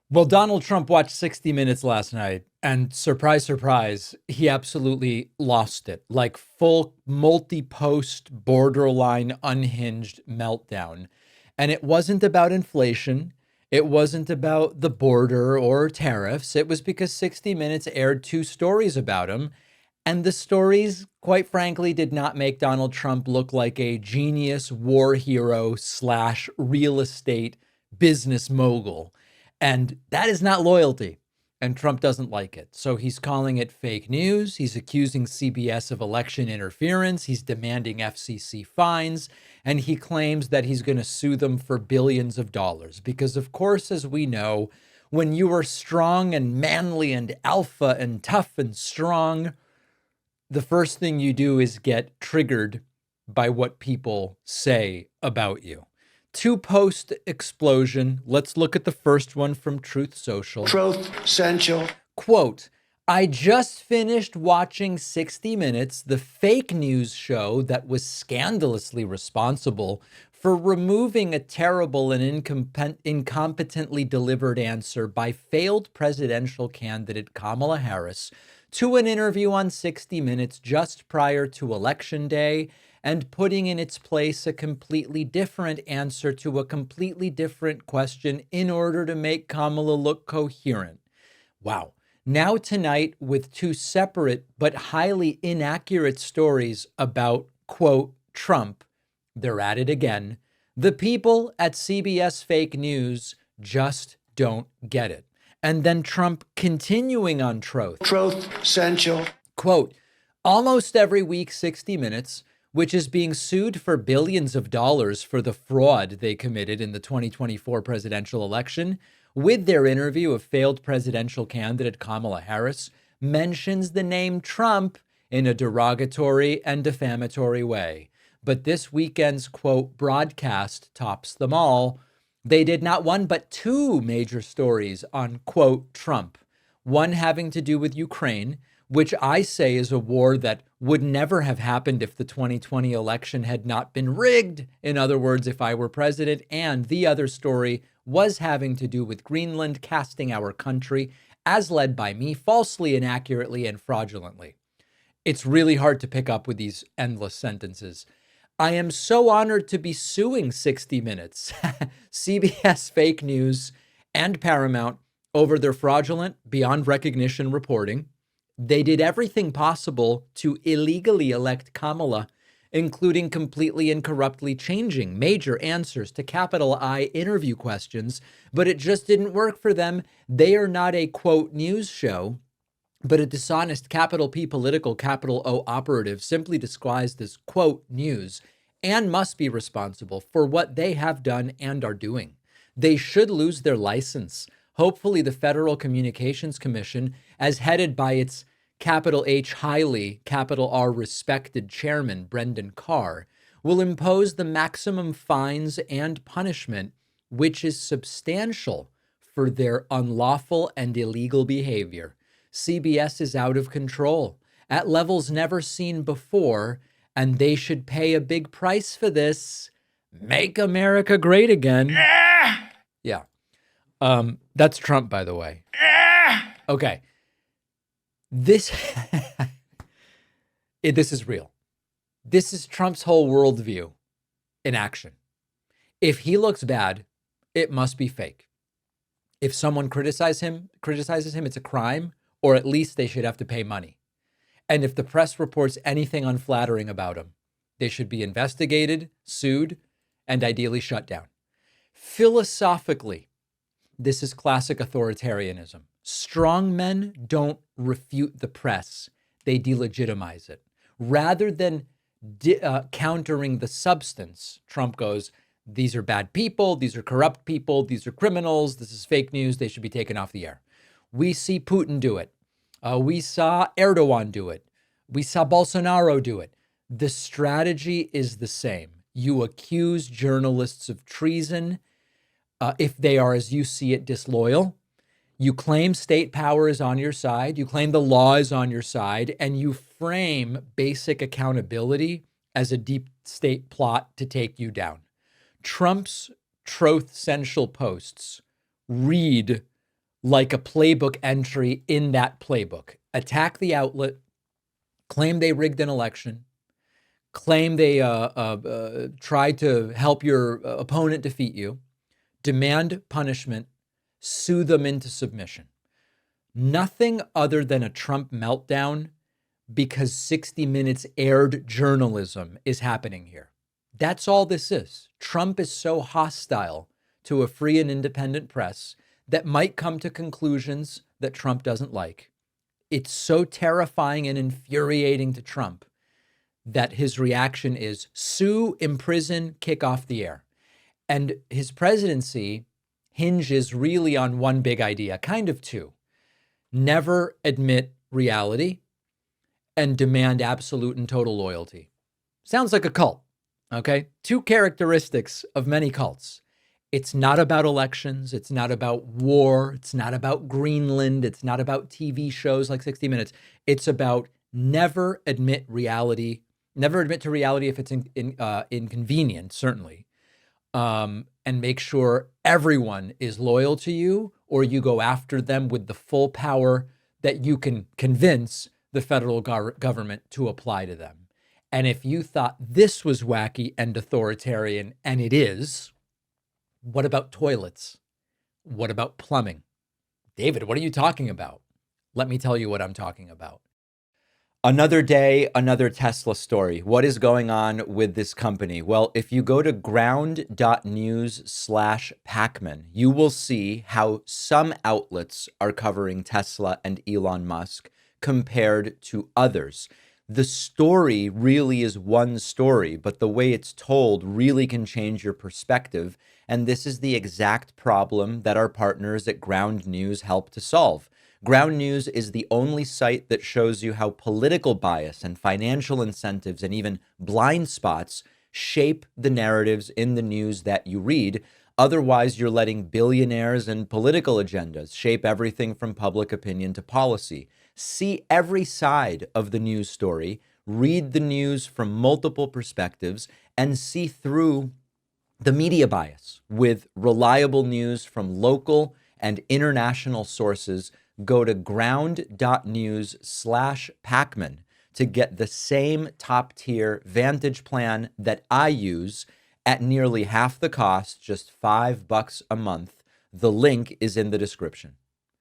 Well, Donald Trump watched 60 Minutes last night, and surprise, surprise, he absolutely lost it. Like full multi post, borderline, unhinged meltdown. And it wasn't about inflation. It wasn't about the border or tariffs. It was because 60 Minutes aired two stories about him. And the stories, quite frankly, did not make Donald Trump look like a genius war hero slash real estate business mogul. And that is not loyalty. And Trump doesn't like it. So he's calling it fake news. He's accusing CBS of election interference. He's demanding FCC fines. And he claims that he's going to sue them for billions of dollars. Because, of course, as we know, when you are strong and manly and alpha and tough and strong, the first thing you do is get triggered by what people say about you. Two post explosion. Let's look at the first one from Truth Social. Truth Central. Quote, I just finished watching 60 Minutes, the fake news show that was scandalously responsible for removing a terrible and incompetently delivered answer by failed presidential candidate Kamala Harris to an interview on 60 Minutes just prior to Election Day, and putting in its place a completely different answer to a completely different question in order to make Kamala look coherent. Wow. Now tonight, with two separate but highly inaccurate stories about, quote, Trump, they're at it again. The people at CBS Fake News just don't get it. And then Trump continuing on Truth Central. Quote, almost every week, 60 Minutes, which is being sued for billions of dollars for the fraud they committed in the 2024 presidential election, with their interview of failed presidential candidate Kamala Harris, mentions the name Trump in a derogatory and defamatory way. But this weekend's, quote, broadcast tops them all. They did not one but two major stories on, quote, Trump. One having to do with Ukraine, which I say is a war that would never have happened if the 2020 election had not been rigged. In other words, if I were president. And the other story was having to do with Greenland casting our country, as led by me, falsely, inaccurately, and fraudulently. It's really hard to pick up with these endless sentences. I am so honored to be suing 60 Minutes, CBS Fake News, and Paramount over their fraudulent, beyond recognition reporting. They did everything possible to illegally elect Kamala, including completely and corruptly changing major answers to capital I interview questions, but it just didn't work for them. They are not a, quote, news show, but a dishonest capital P political capital O operative simply disguised as, quote, news, and must be responsible for what they have done and are doing. They should lose their license. Hopefully the Federal Communications Commission, as headed by its capital H highly, capital R respected chairman, Brendan Carr, will impose the maximum fines and punishment, which is substantial for their unlawful and illegal behavior. CBS is out of control at levels never seen before, and they should pay a big price for this. Make America great again. Yeah. That's Trump, by the way. Okay. This is real. This is Trump's whole worldview in action. If he looks bad, it must be fake. If someone criticizes him, it's a crime, or at least they should have to pay money. And if the press reports anything unflattering about him, they should be investigated, sued, and ideally shut down. Philosophically, this is classic authoritarianism. Strong men don't refute the press. They delegitimize it. Rather than countering the substance, Trump goes, these are bad people, these are corrupt people, these are criminals, this is fake news, they should be taken off the air. We see Putin do it. We saw Erdogan do it. We saw Bolsonaro do it. The strategy is the same. You accuse journalists of treason if they are, as you see it, disloyal. You claim state power is on your side. You claim the law is on your side, and you frame basic accountability as a deep state plot to take you down. Trump's Truth Central posts read like a playbook entry in that playbook. Attack the outlet, claim they rigged an election, claim they tried to help your opponent defeat you, demand punishment, sue them into submission. Nothing other than a Trump meltdown because 60 Minutes aired journalism is happening here. That's all this is. Trump is so hostile to a free and independent press that might come to conclusions that Trump doesn't like. It's so terrifying and infuriating to Trump that his reaction is sue, imprison, kick off the air. And his presidency hinges really on one big idea, kind of two. Never admit reality and demand absolute and total loyalty. Sounds like a cult, okay? Two characteristics of many cults. It's not about elections. It's not about war. It's not about Greenland. It's not about TV shows like 60 Minutes. It's about never admit reality. Never admit to reality if it's inconvenient, certainly. And make sure everyone is loyal to you, or you go after them with the full power that you can convince the federal government to apply to them. And if you thought this was wacky and authoritarian, and it is, what about toilets? What about plumbing? David, what are you talking about? Let me tell you what I'm talking about. Another day, another Tesla story. What is going on with this company? Well, if you go to ground.news/Pacman, you will see how some outlets are covering Tesla and Elon Musk compared to others. The story really is one story, but the way it's told really can change your perspective. And this is the exact problem that our partners at Ground News help to solve. Ground News is the only site that shows you how political bias and financial incentives and even blind spots shape the narratives in the news that you read. Otherwise, you're letting billionaires and political agendas shape everything from public opinion to policy. See every side of the news story, read the news from multiple perspectives, and see through the media bias with reliable news from local and international sources. Go to ground.news/Pacman to get the same top tier Vantage plan that I use at nearly half the cost, just $5 a month. The link is in the description.